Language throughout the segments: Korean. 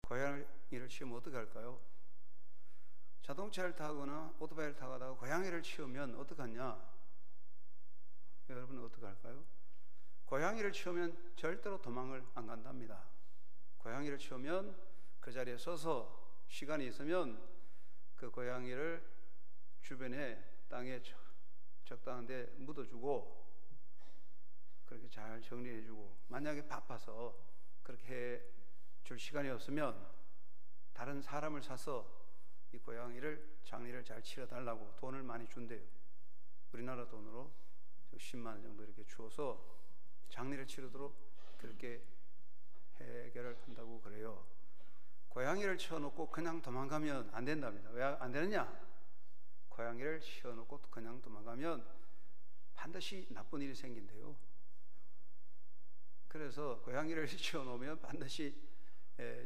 고양이를 치우면 어떻게 할까요? 자동차를 타거나 오토바이를 타다가 고양이를 치우면 어떡하냐? 여러분은 어떻게 할까요? 고양이를 치우면 절대로 도망을 안 간답니다. 고양이를 치우면 그 자리에 서서 시간이 있으면 그 고양이를 주변에 땅에 적당한 데 묻어주고 그렇게 잘 정리해주고, 만약에 바빠서 그렇게 해줄 시간이 없으면 다른 사람을 사서 이 고양이를 장례를 잘 치러달라고 돈을 많이 준대요. 우리나라 돈으로 10만 원 정도 이렇게 주어서 장례를 치르도록 그렇게 해결을 한다고 그래요. 고양이를 치워놓고 그냥 도망가면 안 된답니다. 왜 안 되느냐? 고양이를 치워놓고 그냥 도망가면 반드시 나쁜 일이 생긴대요. 그래서 고양이를 치워놓으면 반드시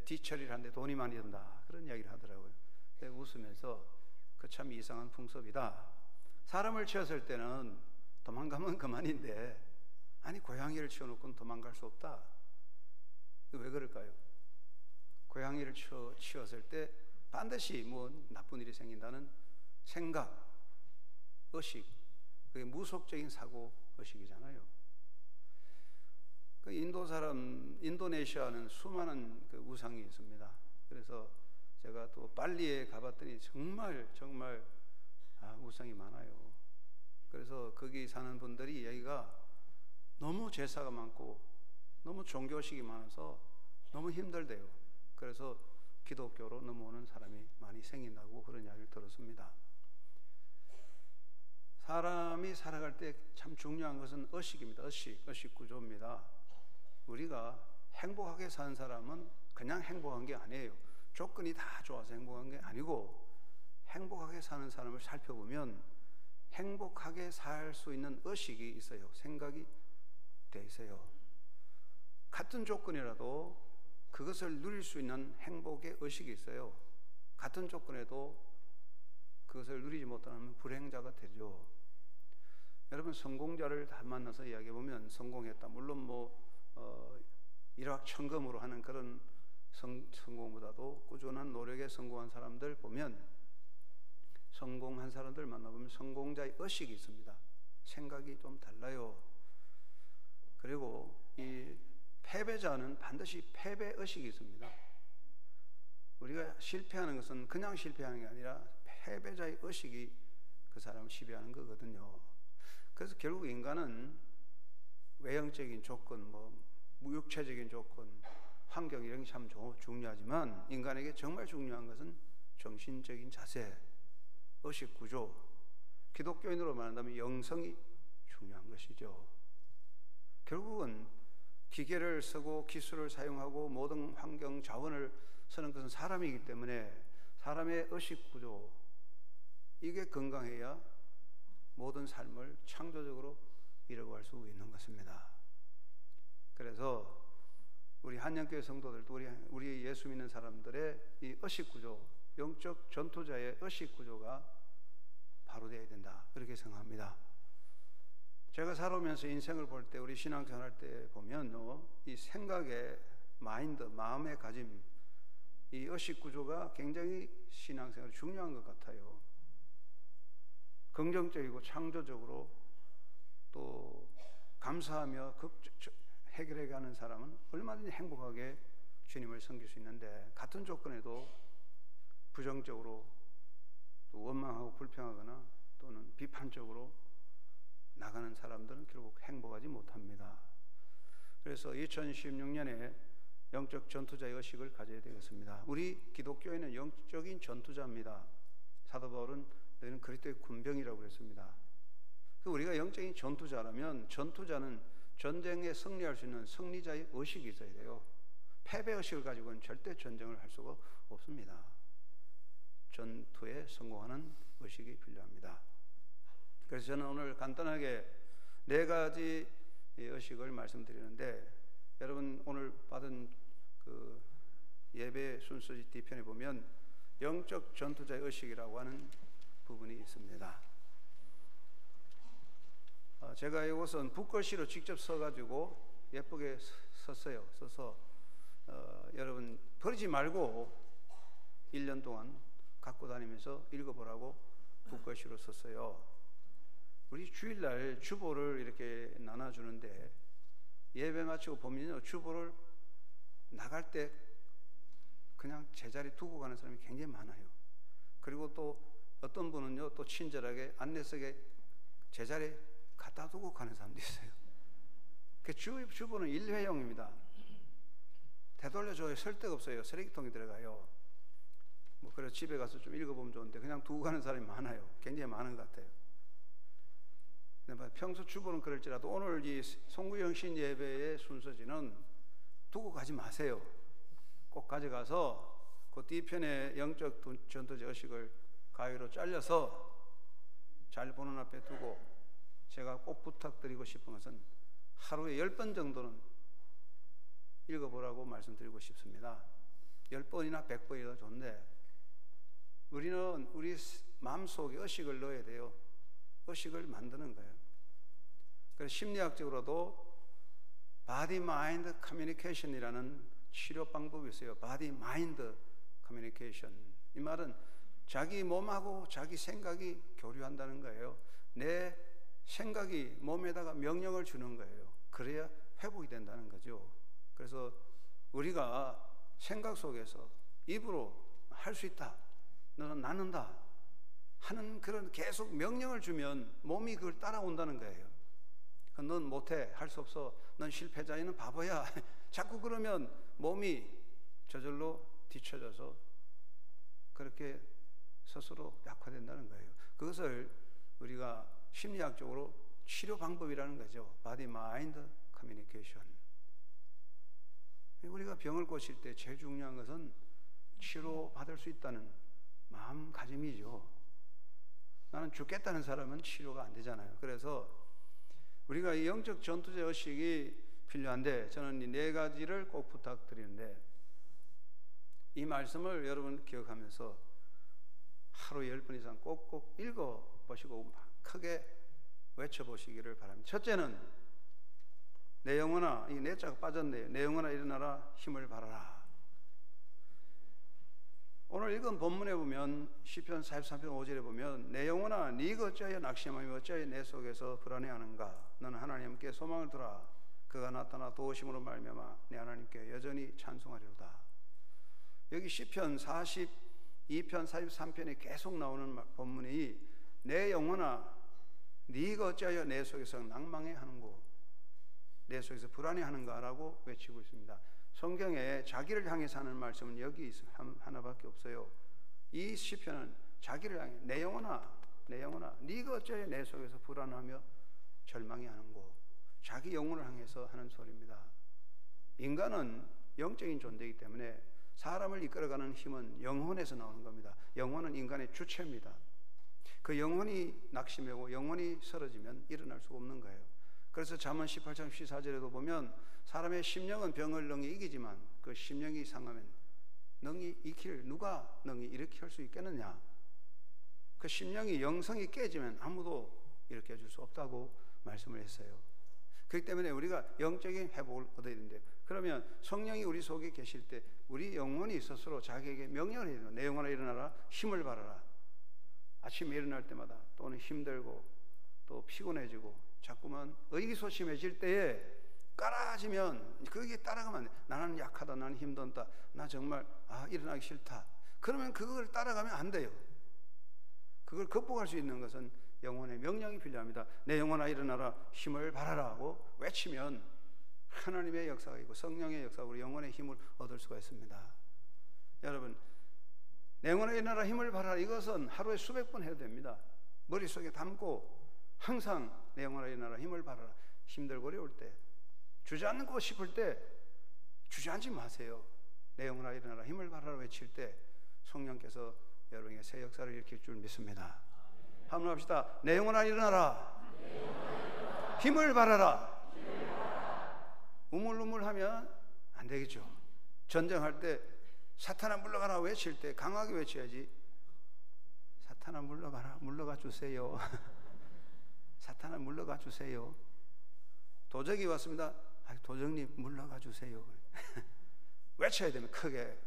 뒤처리를 하는데 돈이 많이 든다, 그런 이야기를 하더라고요. 웃으면서 그 참 이상한 풍습이다. 사람을 치웠을 때는 도망가면 그만인데, 아니 고양이를 치워놓고는 도망갈 수 없다. 왜 그럴까요? 고양이를 치웠을 때 반드시 뭐 나쁜 일이 생긴다는 생각, 의식, 그게 무속적인 사고 의식이잖아요. 그 인도네시아는 수많은 그 우상이 있습니다. 그래서 제가 또 발리에 가봤더니 정말 우상이 많아요. 그래서 거기 사는 분들이 이야기가 너무 제사가 많고 너무 종교식이 많아서 너무 힘들대요. 그래서 기독교로 넘어오는 사람이 많이 생긴다고 그런 이야기를 들었습니다. 사람이 살아갈 때 참 중요한 것은 의식입니다. 의식 구조입니다. 우리가 행복하게 사는 사람은 그냥 행복한 게 아니에요. 조건이 다 좋아서 행복한 게 아니고, 행복하게 사는 사람을 살펴보면 행복하게 살 수 있는 의식이 있어요. 생각이 돼 있어요. 같은 조건이라도 그것을 누릴 수 있는 행복의 의식이 있어요. 같은 조건에도 그것을 누리지 못하면 불행자가 되죠. 여러분, 성공자를 다 만나서 이야기해보면 성공했다, 물론 일확천금으로 하는 그런 성공보다도 꾸준한 노력에 성공한 사람들 보면, 성공한 사람들 만나보면 성공자의 의식이 있습니다. 생각이 좀 달라요. 그리고 이 패배자는 반드시 패배 의식이 있습니다. 우리가 실패하는 것은 그냥 실패하는 게 아니라 패배자의 의식이 그 사람을 지배하는 거거든요. 그래서 결국 인간은 외형적인 조건, 육체적인 조건, 환경 이런 게 참 중요하지만 인간에게 정말 중요한 것은 정신적인 자세, 의식 구조, 기독교인으로 말한다면 영성이 중요한 것이죠. 결국은 기계를 쓰고 기술을 사용하고 모든 환경 자원을 쓰는 것은 사람이기 때문에 사람의 의식 구조, 이게 건강해야 모든 삶을 창조적으로 이뤄갈 수 있는 것입니다. 그래서 우리 한양교회 성도들도 우리 예수 믿는 사람들의 이 의식 구조, 영적 전투자의 의식 구조가 바로 되어야 된다, 그렇게 생각합니다. 제가 살아오면서 인생을 볼 때, 우리 신앙생활 할 때 보면요, 이 생각의 마인드, 마음의 가짐, 이 의식 구조가 굉장히 신앙생활에 중요한 것 같아요. 긍정적이고 창조적으로 또 감사하며 해결해가는 사람은 얼마든지 행복하게 주님을 섬길 수 있는데, 같은 조건에도 부정적으로 또 원망하고 불평하거나 또는 비판적으로 나가는 사람들은 결국 행복하지 못합니다. 그래서 2016년에 영적 전투자의 의식을 가져야 되겠습니다. 우리 기독교인은 영적인 전투자입니다. 사도 바울은 너희는 그리스도의 군병이라고 그랬습니다. 우리가 영적인 전투자라면, 전투자는 전쟁에 승리할 수 있는 승리자의 의식이 있어야 돼요. 패배 의식을 가지고는 절대 전쟁을 할 수가 없습니다. 전투에 성공하는 의식이 필요합니다. 그래서 저는 오늘 간단하게 4가지 의식을 말씀드리는데, 여러분 오늘 받은 그 예배 순서 뒤편에 보면 영적 전투자의 의식이라고 하는 부분이 있습니다. 제가 이곳은 붓글씨로 직접 써가지고 예쁘게 썼어요. 써서 여러분 버리지 말고 1년 동안 갖고 다니면서 읽어보라고 국거시로 썼어요. 우리 주일날 주보를 이렇게 나눠주는데 예배 마치고 보면요, 주보를 나갈 때 그냥 제자리 두고 가는 사람이 굉장히 많아요. 그리고 또 어떤 분은요, 또 친절하게 안내석에 제자리에 갖다 두고 가는 사람도 있어요. 그 주보는 일회용입니다. 되돌려줘야 설 데가 없어요. 쓰레기통에 들어가요. 뭐 그래서 집에 가서 좀 읽어보면 좋은데 그냥 두고 가는 사람이 많아요. 굉장히 많은 것 같아요. 평소 주보는 그럴지라도 오늘 이 송구영신 예배의 순서지는 두고 가지 마세요. 꼭 가져가서 그 뒤편에 영적 전도제 의식을 가위로 잘려서 잘 보는 앞에 두고, 제가 꼭 부탁드리고 싶은 것은 하루에 10번 정도는 읽어보라고 말씀드리고 싶습니다. 10번이나 100번이나 좋은데 우리는 우리 마음속에 의식을 넣어야 돼요. 의식을 만드는 거예요. 그래서 심리학적으로도 바디 마인드 커뮤니케이션이라는 치료 방법이 있어요. 바디 마인드 커뮤니케이션. 이 말은 자기 몸하고 자기 생각이 교류한다는 거예요. 내 생각이 몸에다가 명령을 주는 거예요. 그래야 회복이 된다는 거죠. 그래서 우리가 생각 속에서 입으로 할 수 있다, 너는 낫는다 하는 그런 계속 명령을 주면 몸이 그걸 따라온다는 거예요. 넌 못해, 할 수 없어, 넌 실패자야, 넌 바보야 자꾸 그러면 몸이 저절로 뒤처져서 그렇게 스스로 약화된다는 거예요. 그것을 우리가 심리학적으로 치료 방법이라는 거죠. 바디 마인드 커뮤니케이션. 우리가 병을 고칠 때 제일 중요한 것은 치료받을 수 있다는 마음가짐이죠. 나는 죽겠다는 사람은 치료가 안 되잖아요. 그래서 우리가 이 영적 전투제 의식이 필요한데, 저는 이 4가지를 꼭 부탁드리는데, 이 말씀을 여러분 기억하면서 하루에 10번 이상 꼭꼭 읽어보시고 크게 외쳐보시기를 바랍니다. 첫째는 내 영혼아, 이 내 자가 빠졌네요. 내 영혼아 일어나라, 힘을 발하라. 오늘 읽은 본문에 보면 시편 43편 5절에 보면 내 영혼아 네가 어찌하여 낙심하며 어찌하여 내 속에서 불안해하는가. 너는 하나님께 소망을 두라. 그가 나타나 도우심으로 말미암아 내 하나님께 여전히 찬송하리로다. 여기 시편 42편 43편에 계속 나오는 본문이 내 영혼아 네가 어찌하여 내 속에서 낭망해하는고, 내 속에서 불안해하는가라고 외치고 있습니다. 성경에 자기를 향해서 하는 말씀은 여기 하나밖에 없어요. 이 시편은 자기를 향해 내 영혼아 네가 어찌하여 내 속에서 불안하며 절망해하는고, 자기 영혼을 향해서 하는 소리입니다. 인간은 영적인 존재이기 때문에 사람을 이끌어가는 힘은 영혼에서 나오는 겁니다. 영혼은 인간의 주체입니다. 그 영혼이 낙심하고 영혼이 쓰러지면 일어날 수가 없는 거예요. 그래서 잠언 18장 14절에도 보면 사람의 심령은 병을 능히 이기지만 그 심령이 상하면 누가 능히 일으킬 수 있겠느냐. 그 심령이 영성이 깨지면 아무도 일으켜 줄 수 없다고 말씀을 했어요. 그렇기 때문에 우리가 영적인 회복을 얻어야 되는데, 그러면 성령이 우리 속에 계실 때 우리 영혼이 스스로 자기에게 명령을 해야 돼요. 내 영혼아 일어나라, 힘을 발하라. 아침에 일어날 때마다 또는 힘들고 또 피곤해지고 자꾸만 의기소침해질 때에 깔아지면 거기에 따라가면 안 돼. 나는 약하다, 나는 힘든다, 나 정말 일어나기 싫다. 그러면 그걸 따라가면 안 돼요. 그걸 극복할 수 있는 것은 영혼의 명령이 필요합니다. 내 영혼아 일어나라, 힘을 발하라 하고 외치면 하나님의 역사가 있고 성령의 역사로 영혼의 힘을 얻을 수가 있습니다. 여러분, 내 영혼아 일어나라, 힘을 발하라, 이것은 하루에 수백 번 해도 됩니다. 머릿속에 담고 항상 내 영혼아 일어나라, 힘을 발하라. 힘들고 어려울 때, 주저앉고 싶을 때 주저앉지 마세요. 내 영혼아 일어나라, 힘을 발하라 외칠 때 성령께서 여러분의 새 역사를 일으킬 줄 믿습니다. 한번 합시다. 내 영혼아 일어나라, 힘을 발하라. 우물우물하면 안 되겠죠. 전쟁할 때 사탄아 물러가라 외칠 때 강하게 외쳐야지. 사탄아 물러가라, 물러가 주세요. 사탄아 물러가 주세요. 도적이 왔습니다. 도적님 물러가 주세요. 외쳐야 됩니다. 크게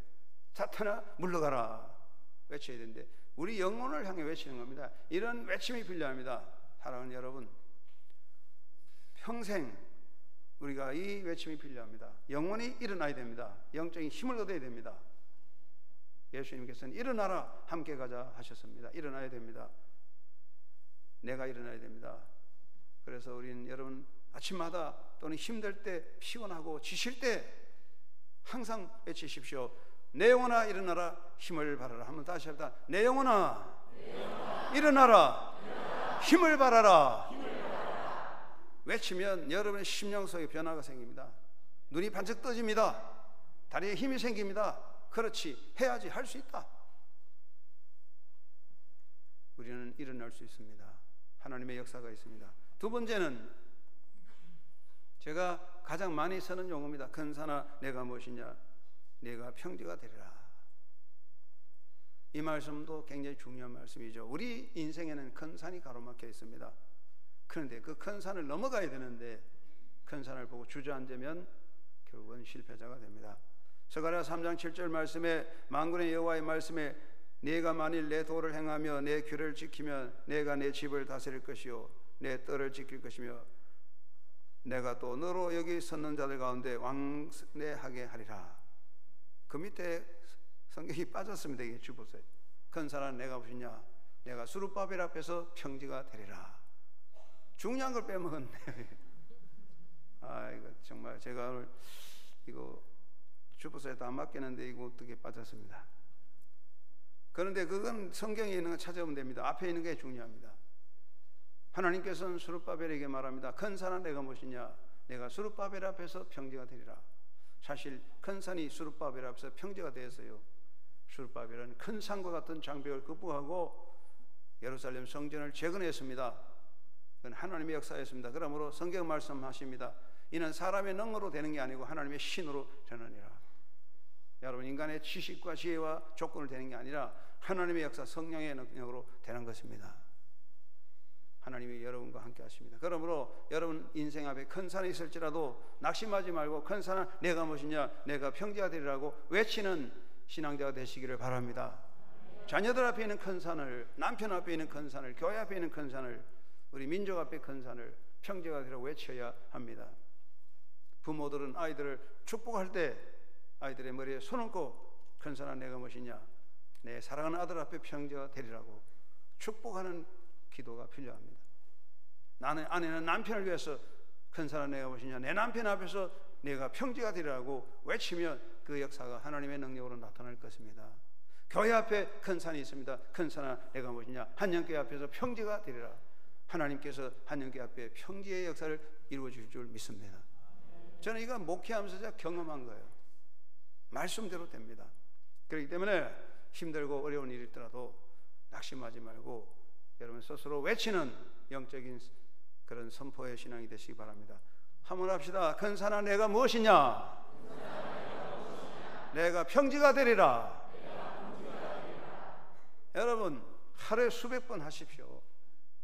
사탄아 물러가라 외쳐야 되는데 우리 영혼을 향해 외치는 겁니다. 이런 외침이 필요합니다. 사랑하는 여러분, 평생 우리가 이 외침이 필요합니다. 영혼이 일어나야 됩니다. 영적인 힘을 얻어야 됩니다. 예수님께서는 일어나라 함께 가자 하셨습니다. 일어나야 됩니다. 내가 일어나야 됩니다. 그래서 우리는 여러분 아침마다 또는 힘들 때, 피곤하고 지칠 때 항상 외치십시오. 내 영혼아 일어나라, 힘을 발하라. 한번 다시 합니다. 내 영혼아 일어나라, 힘을 발하라. 외치면 여러분의 심령 속에 변화가 생깁니다. 눈이 반짝 떠집니다. 다리에 힘이 생깁니다. 그렇지, 해야지, 할 수 있다. 우리는 일어날 수 있습니다. 하나님의 역사가 있습니다. 두 번째는 제가 가장 많이 쓰는 용어입니다. 큰 산아 내가 무엇이냐, 내가 평지가 되리라. 이 말씀도 굉장히 중요한 말씀이죠. 우리 인생에는 큰 산이 가로막혀 있습니다. 그런데 그 큰 산을 넘어가야 되는데 큰 산을 보고 주저앉으면 결국은 실패자가 됩니다. 스가랴 3장 7절 말씀에, 만군의 여호와의 말씀에, 네가 만일 내 도를 행하며 내 규례를 지키면 내가 내 집을 다스릴 것이요 내 뜰을 지킬 것이며 내가 또 너로 여기 섰는 자들 가운데 왕래하게 하리라. 그 밑에 성경이 빠졌습니다. 이게 주보세요. 큰 산은 내가 무엇이냐, 내가 수룹바벨 앞에서 평지가 되리라. 중요한 걸 빼먹었네. 이거 정말 제가 오늘 이거 주보서에도 안 맡기는데 이거 어떻게 빠졌습니다. 그런데 그건 성경에 있는 거 찾아보면 됩니다. 앞에 있는 게 중요합니다. 하나님께서는 수룹바벨에게 말합니다. 큰 산은 내가 무엇이냐, 내가 수룹바벨 앞에서 평지가 되리라. 사실 큰 산이 수룹바벨 앞에서 평지가 되었어요. 수룹바벨은 큰 산과 같은 장벽을 극복하고 예루살렘 성전을 재건했습니다. 그건 하나님의 역사였습니다. 그러므로 성경 말씀하십니다. 이는 사람의 능으로 되는 게 아니고 하나님의 신으로 되느니라. 여러분, 인간의 지식과 지혜와 조건을 되는 게 아니라 하나님의 역사, 성령의 능력으로 되는 것입니다. 하나님이 여러분과 함께 하십니다. 그러므로 여러분 인생 앞에 큰 산이 있을지라도 낙심하지 말고 큰 산은 내가 무엇이냐, 내가 평지가 되리라고 외치는 신앙자가 되시기를 바랍니다. 자녀들 앞에 있는 큰 산을, 남편 앞에 있는 큰 산을, 교회 앞에 있는 큰 산을, 우리 민족 앞에 큰 산을 평지가 되리라고 외쳐야 합니다. 부모들은 아이들을 축복할 때 아이들의 머리에 손 얹고 큰 산아 내가 무엇이냐, 내 사랑하는 아들 앞에 평지가 되리라고 축복하는 기도가 필요합니다. 나는 아내는 남편을 위해서 큰 산아 내가 무엇이냐, 내 남편 앞에서 내가 평지가 되리라고 외치면 그 역사가 하나님의 능력으로 나타날 것입니다. 교회 앞에 큰 산이 있습니다. 큰 산아 내가 무엇이냐, 한영교회 앞에서 평지가 되리라. 하나님께서 한영교회 앞에 평지의 역사를 이루어 주실 줄 믿습니다. 저는 이거 목회하면서 제가 경험한 거예요. 말씀대로 됩니다. 그렇기 때문에 힘들고 어려운 일이 있더라도 낙심하지 말고 여러분 스스로 외치는 영적인 그런 선포의 신앙이 되시기 바랍니다. 한번 합시다. 큰 산아 내가 무엇이냐, 내가 평지가 되리라. 여러분 하루에 수백 번 하십시오.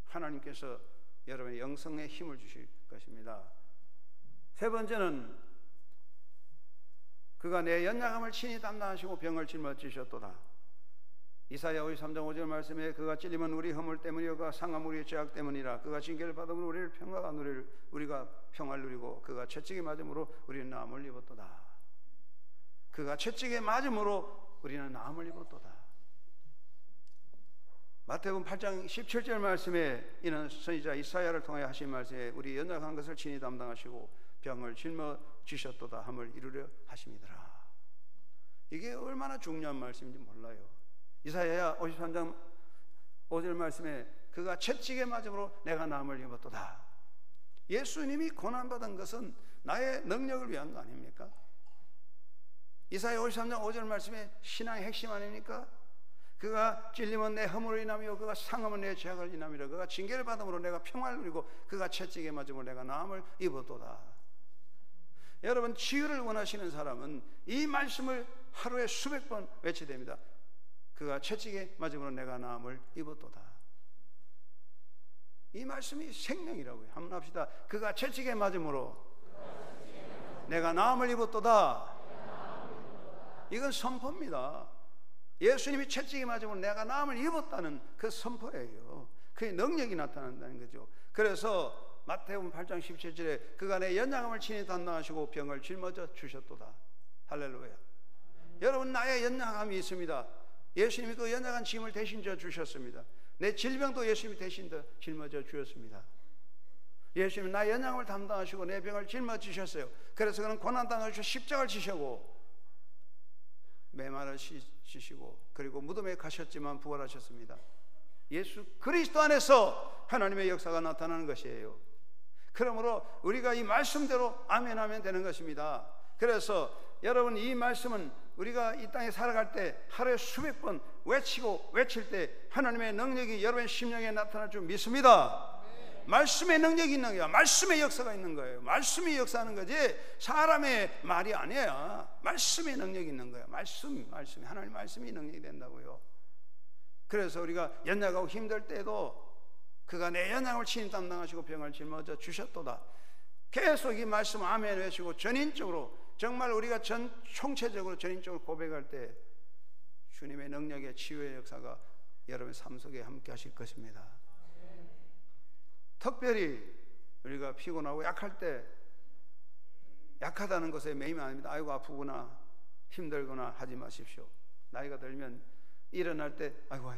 하나님께서 여러분의 영성에 힘을 주실 것입니다. 세 번째는 그가 내 연약함을 친히 담당하시고 병을 짊어지셨도다. 이사야 53장 5절 말씀에 그가 찔림은 우리 허물 때문이요 그가 상함은 우리의 죄악 때문이라. 그가 징계를 받음으로 우리를 평화가 누릴, 우리가 평화를 누리고 그가 채찍에 맞음으로 우리는 나음을 입었도다. 그가 채찍에 맞음으로 우리는 나음을 입었도다. 마태복음 8장 17절 말씀에 이는 선지자 이사야를 통하여 하신 말씀에 우리 연약한 것을 친히 담당하시고 병을 짊어지셨도다 함을 이루려 하심이더라. 이게 얼마나 중요한 말씀인지 몰라요. 이사야 53장 5절 말씀에 그가 채찍에 맞음으로 내가 나음을 입었도다. 예수님이 고난받은 것은 나의 능력을 위한 거 아닙니까? 이사야 53장 5절 말씀에 신앙의 핵심 아닙니까? 그가 찔림은 내 허물을 인하며 그가 상함은 내 죄악을 인하미라. 그가 징계를 받음으로 내가 평화를 누리고 그가 채찍에 맞음으로 내가 나음을 입었도다. 여러분 치유를 원하시는 사람은 이 말씀을 하루에 수백 번 외쳐야 됩니다. 그가 채찍에 맞음으로 내가 나음을 입었도다. 이 말씀이 생명이라고요. 한번 합시다. 그가 채찍에 맞음으로 내가 나음을 입었도다. 이건 선포입니다. 예수님이 채찍에 맞으면 내가 나음을 입었다는 그 선포예요. 그의 능력이 나타난다는 거죠. 그래서 마태복음 8장 17절에 그가 내 연약함을 친히 담당하시고 병을 짊어져 주셨도다. 할렐루야. 여러분, 나의 연약함이 있습니다. 예수님이 그 연약한 짐을 대신 져 주셨습니다. 내 질병도 예수님이 대신 짊어져 주셨습니다. 예수님이 나의 연약함을 담당하시고 내 병을 짊어지셨어요. 그래서 그는 고난당하시고 십자가를 지시고 메마를 지시고 그리고 무덤에 가셨지만 부활하셨습니다. 예수 그리스도 안에서 하나님의 역사가 나타나는 것이에요. 그러므로 우리가 이 말씀대로 아멘하면 되는 것입니다. 그래서 여러분, 이 말씀은 우리가 이 땅에 살아갈 때 하루에 수백 번 외칠 때 하나님의 능력이 여러분의 심령에 나타날 줄 믿습니다. 말씀의 능력이 있는 거야. 말씀의 역사가 있는 거예요. 말씀이 역사하는 거지 사람의 말이 아니야. 말씀의 능력이 있는 거야. 말씀이 하나님 말씀이 능력이 된다고요. 그래서 우리가 연약하고 힘들 때도 그가 내 연약을 친히 담당하시고 병을 짊어져 주셨도다. 계속 이 말씀 아멘 외치고 전인적으로, 정말 우리가 총체적으로 전인적으로 고백할 때 주님의 능력의 치유의 역사가 여러분의 삶 속에 함께 하실 것입니다. 특별히 우리가 피곤하고 약할 때, 약하다는 것에 매이면 아닙니다. 아이고 아프구나, 힘들구나 하지 마십시오. 나이가 들면 일어날 때 아이고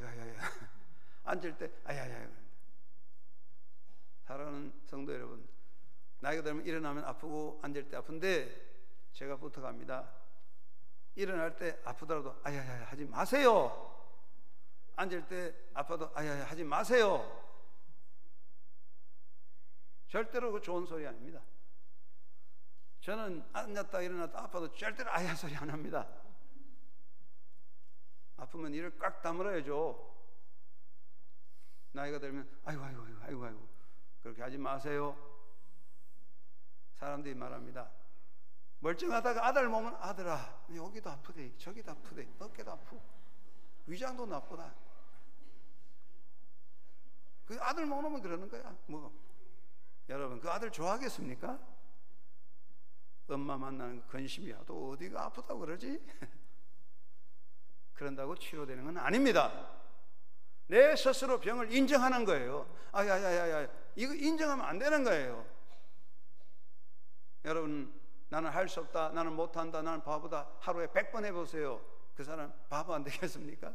앉을 때 아야야. 사랑하는 성도 여러분, 나이가 들면 일어나면 아프고 앉을 때 아픈데 제가 부탁합니다. 일어날 때 아프더라도 아야야 하지 마세요. 앉을 때 아파도 아야야 하지 마세요. 절대로 그 좋은 소리 아닙니다. 저는 앉았다 일어났다 아파도 절대로 아야 소리 안 합니다. 아프면 이를 꽉 다물어야죠. 나이가 들면 아이고 그렇게 하지 마세요. 사람들이 말합니다. 멀쩡하다가 아들 몸은 아들아 여기도 아프대 저기도 아프대 어깨도 아프고 위장도 나쁘다. 그 아들 못 오면 그러는 거야. 여러분, 그 아들 좋아하겠습니까? 엄마 만나는 근심이야. 또 어디가 아프다고 그러지? 그런다고 치료되는 건 아닙니다. 내 스스로 병을 인정하는 거예요. 이거 인정하면 안 되는 거예요. 여러분, 나는 할 수 없다, 나는 못한다, 나는 바보다 하루에 100번 해보세요. 그 사람 바보 안 되겠습니까?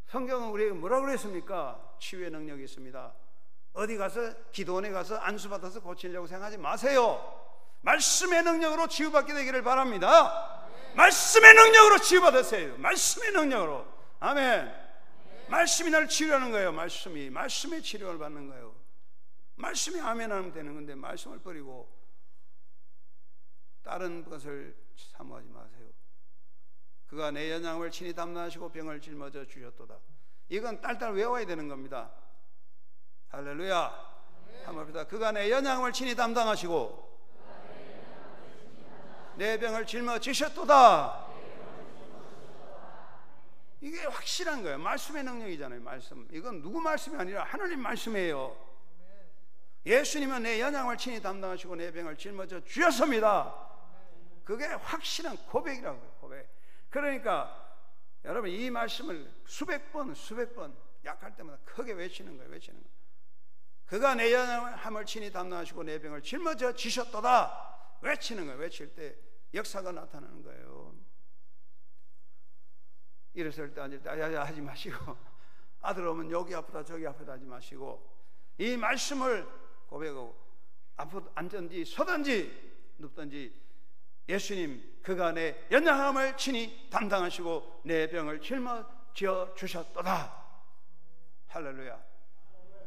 성경은 우리에게 뭐라고 그랬습니까? 치유의 능력이 있습니다. 어디 가서 기도원에 가서 안수받아서 고치려고 생각하지 마세요. 말씀의 능력으로 치유받게 되기를 바랍니다. 말씀의 능력으로 치유받으세요. 말씀의 능력으로. 아멘. 말씀이 나를 치유하는 거예요. 말씀의 치료를 받는 거예요. 말씀이 아멘 하면 되는 건데 말씀을 버리고 다른 것을 사모하지 마세요. 그가 내 연약함을 친히 담당하시고 병을 짊어져 주셨도다. 이건 딸딸 외워야 되는 겁니다. 할렐루야. 한번 합시다. 그가 내 연약함을 친히 담당하시고 내 병을 짊어지셨도다. 이게 확실한 거예요. 말씀의 능력이잖아요. 말씀. 이건 누구 말씀이 아니라 하나님 말씀이에요. 예수님은 내 연약함을 친히 담당하시고 내 병을 짊어져 주셨습니다. 그게 확실한 고백이라고요. 고백. 그러니까 여러분, 이 말씀을 수백 번 약할 때마다 크게 외치는 거예요. 그가 내 연약함을 친히 담당하시고 내 병을 짊어져 지셨도다. 외치는 거예요. 외칠 때 역사가 나타나는 거예요. 일어설 때 앉을 때 아야야 하지 마시고, 아들 오면 여기 아프다 저기 아프다 하지 마시고, 이 말씀을 고백하고 앉든지 서든지 눕든지 예수님, 그가 내 연약함을 친히 담당하시고 내 병을 짊어져 주셨도다. 할렐루야.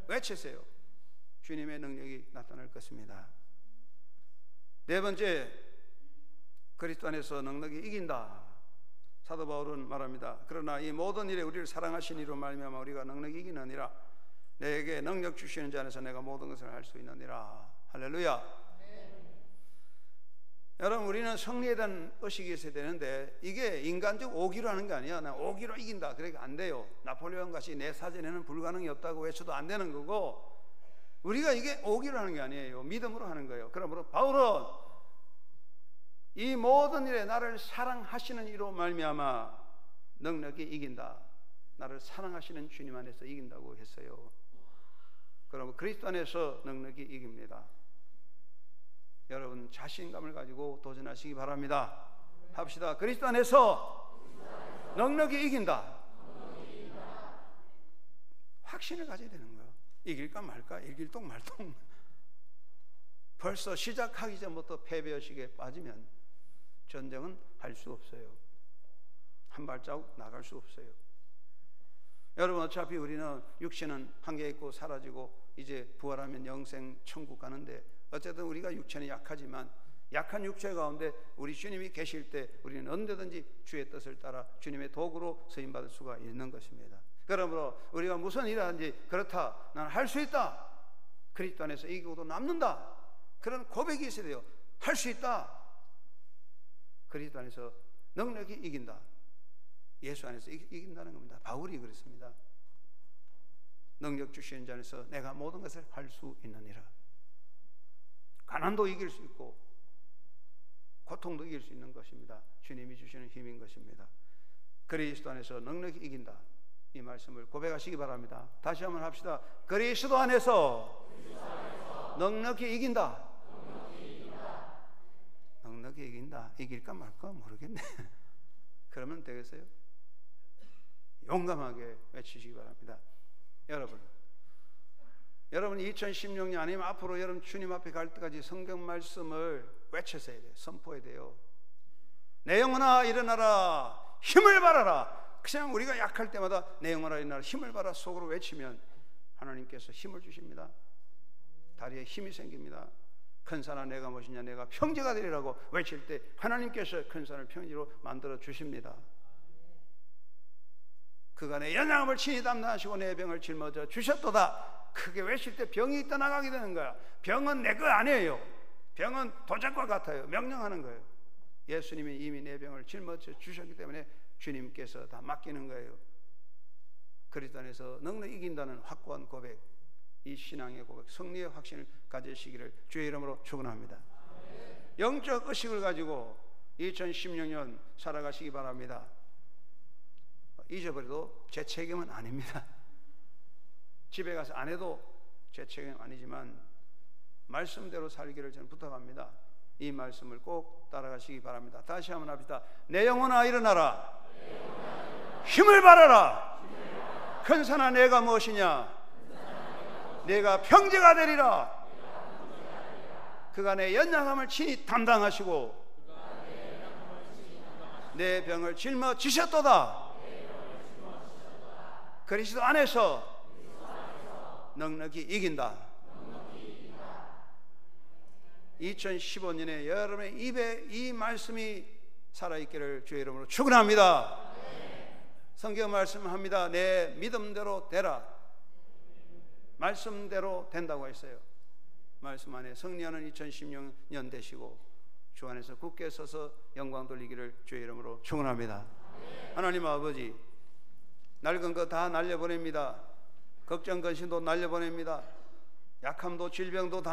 외치세요. 주님의 능력이 나타날 것입니다. 네 번째, 그리스도 안에서 능력이 이긴다. 사도 바울은 말합니다. 그러나 이 모든 일에 우리를 사랑하신 이로 말미암아 우리가 능력이 이기느니라. 내게 능력 주시는 자 안에서 내가 모든 것을 할 수 있느니라. 할렐루야. 여러분, 우리는 승리에 대한 의식이 있어야 되는데 이게 인간적 오기로 하는 게 아니야. 나 오기로 이긴다. 그러니까 안 돼요. 나폴레옹 같이 내 사전에는 불가능이 없다고 외쳐도 안 되는 거고, 우리가 이게 오기로 하는 게 아니에요. 믿음으로 하는 거예요. 그러므로 바울은 이 모든 일에 나를 사랑하시는 이로 말미암아 넉넉히 이긴다. 나를 사랑하시는 주님 안에서 이긴다고 했어요. 그러면 그리스도 안에서 넉넉히 이깁니다. 여러분 자신감을 가지고 도전하시기 바랍니다. 합시다. 그리스도 안에서 넉넉히 이긴다. 확신을 가져야 되는 거예요. 이길까 말까, 이길동 말동. 벌써 시작하기 전부터 패배의식에 빠지면 전쟁은 할 수 없어요. 한 발자국 나갈 수 없어요. 여러분, 어차피 우리는 육신은 한계 있고 사라지고 이제 부활하면 영생 천국 가는데, 어쨌든 우리가 육체는 약하지만 약한 육체 가운데 우리 주님이 계실 때 우리는 언제든지 주의 뜻을 따라 주님의 도구로 쓰임받을 수가 있는 것입니다. 그러므로 우리가 무슨 일을 하든지 그렇다, 나는 할 수 있다, 그리스도 안에서 이기고도 남는다, 그런 고백이 있어야 돼요. 할 수 있다, 그리스도 안에서 넉넉히 이긴다, 예수 안에서 이긴다는 겁니다. 바울이 그랬습니다. 능력 주시는 자 안에서 내가 모든 것을 할 수 있느니라. 가난도 이길 수 있고 고통도 이길 수 있는 것입니다. 주님이 주시는 힘인 것입니다. 그리스도 안에서 넉넉히 이긴다, 이 말씀을 고백하시기 바랍니다. 다시 한번 합시다. 그리스도 안에서 넉넉히 이긴다. 넉넉히 이긴다. 이길까 말까 모르겠네. 그러면 되겠어요? 용감하게 외치시기 바랍니다. 여러분 2016년 아니면 앞으로 여러분 주님 앞에 갈 때까지 성경 말씀을 외쳤어야 돼요. 선포해야 돼요. 내 영혼아 일어나라, 힘을 발하라. 그냥 우리가 약할 때마다 내 영혼아 일어나라, 힘을 발하라 속으로 외치면 하나님께서 힘을 주십니다. 다리에 힘이 생깁니다. 큰 산아 내가 무엇이냐, 내가 평지가 되리라고 외칠 때 하나님께서 큰 산을 평지로 만들어 주십니다. 그간의 연약함을 친히 담당하시고 내 병을 짊어져 주셨도다. 크게 외칠 때 병이 떠나가게 되는 거야. 병은 내 거 아니에요. 병은 도적과 같아요. 명령하는 거예요. 예수님이 이미 내 병을 짊어져 주셨기 때문에 주님께서 다 맡기는 거예요. 그리스도 안에서 넉넉히 이긴다는 확고한 고백, 이 신앙의 고백, 승리의 확신을 가지시기를 주의 이름으로 축원합니다. 영적 의식을 가지고 2016년 살아가시기 바랍니다. 잊어버려도 제 책임은 아닙니다. 집에 가서 안 해도 제 책임은 아니지만 말씀대로 살기를 저는 부탁합니다. 이 말씀을 꼭 따라가시기 바랍니다. 다시 한번 합시다. 내 영혼아 일어나라, 힘을 발하라. 큰 산아 내가 무엇이냐, 내가 평지가 되리라. 그간의 연약함을 친히 담당하시고 내 병을 짊어지셨도다. 그리스도 안에서 넉넉히 이긴다. 2015년에 여러분의 입에 이 말씀이 살아있기를 주의 이름으로 축원합니다. 성경 말씀합니다. 내 믿음대로 되라. 말씀대로 된다고 했어요. 말씀 안에 승리하는 2016년 되시고 주 안에서 굳게 서서 영광 돌리기를 주의 이름으로 축원합니다. 하나님 아버지, 낡은 거 다 날려보냅니다. 걱정 근심도 날려보냅니다. 약함도 질병도 다